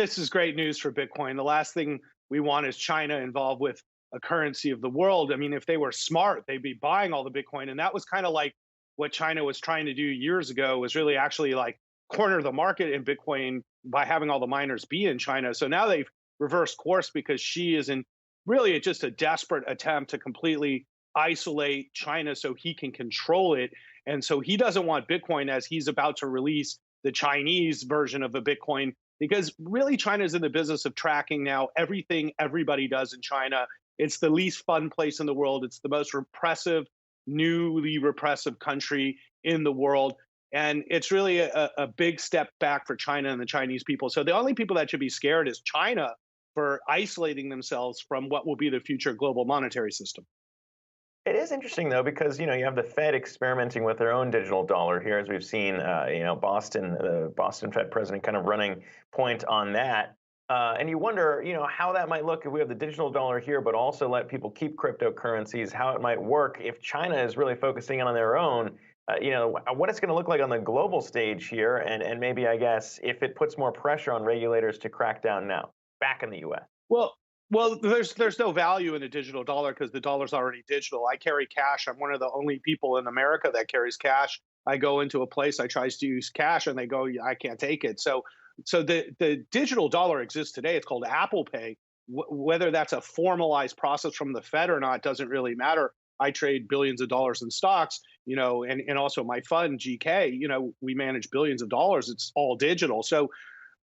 This is great news for Bitcoin. The last thing we want is China involved with a currency of the world. I mean, if they were smart, they'd be buying all the Bitcoin. And that was kind of like what China was trying to do years ago, was really actually like corner the market in Bitcoin by having all the miners be in China. So now they've reversed course because Xi is in really just a desperate attempt to completely isolate China so he can control it. And so he doesn't want Bitcoin, as he's about to release the Chinese version of a Bitcoin, because really China is in the business of tracking now everything everybody does in China. It's the least fun place in the world. It's the most repressive, newly repressive country in the world. And it's really a big step back for China and the Chinese people. So the only people that should be scared is China for isolating themselves from what will be the future global monetary system. It is interesting though, because you have the Fed experimenting with their own digital dollar here, as we've seen. The Boston Fed president kind of running point on that, and you wonder, how that might look if we have the digital dollar here, but also let people keep cryptocurrencies. How it might work if China is really focusing on their own. What it's going to look like on the global stage here, and maybe I guess if it puts more pressure on regulators to crack down now back in the U.S. Well, there's no value in a digital dollar because the dollar's already digital. I carry cash. I'm one of the only people in America that carries cash. I go into a place, I tries to use cash, and they go, "Yeah, I can't take it." So the digital dollar exists today. It's called Apple Pay. Whether that's a formalized process from the Fed or not doesn't really matter. I trade billions of dollars in stocks, and also my fund GK. We manage billions of dollars. It's all digital. So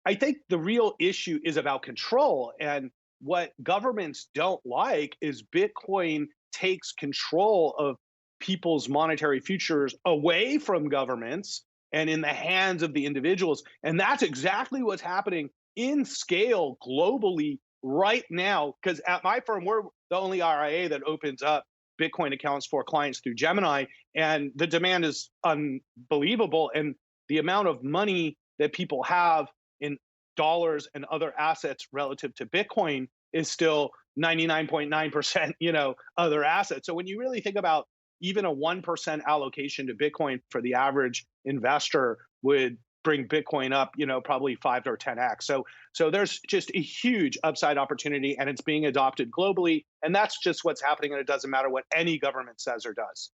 I think the real issue is about control. And what governments don't like is Bitcoin takes control of people's monetary futures away from governments and in the hands of the individuals. And that's exactly what's happening in scale globally right now. Because at my firm, we're the only RIA that opens up Bitcoin accounts for clients through Gemini. And the demand is unbelievable. And the amount of money that people have in dollars and other assets relative to Bitcoin is still 99.9%, other assets. So when you really think about even a 1% allocation to Bitcoin for the average investor would bring Bitcoin up, probably 5 or 10x. So there's just a huge upside opportunity, and it's being adopted globally. And that's just what's happening. And it doesn't matter what any government says or does.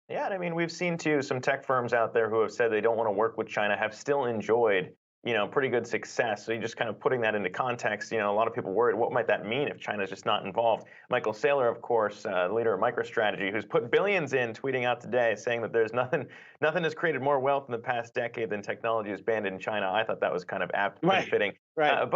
Yeah, and I mean, we've seen too some tech firms out there who have said they don't want to work with China have still enjoyed, pretty good success. So you just kind of putting that into context, a lot of people worried, what might that mean if China's just not involved? Michael Saylor, of course, leader of MicroStrategy, who's put billions in, tweeting out today saying that there's nothing has created more wealth in the past decade than technology is banned in China. I thought that was kind of apt, pretty Right. fitting. Right. But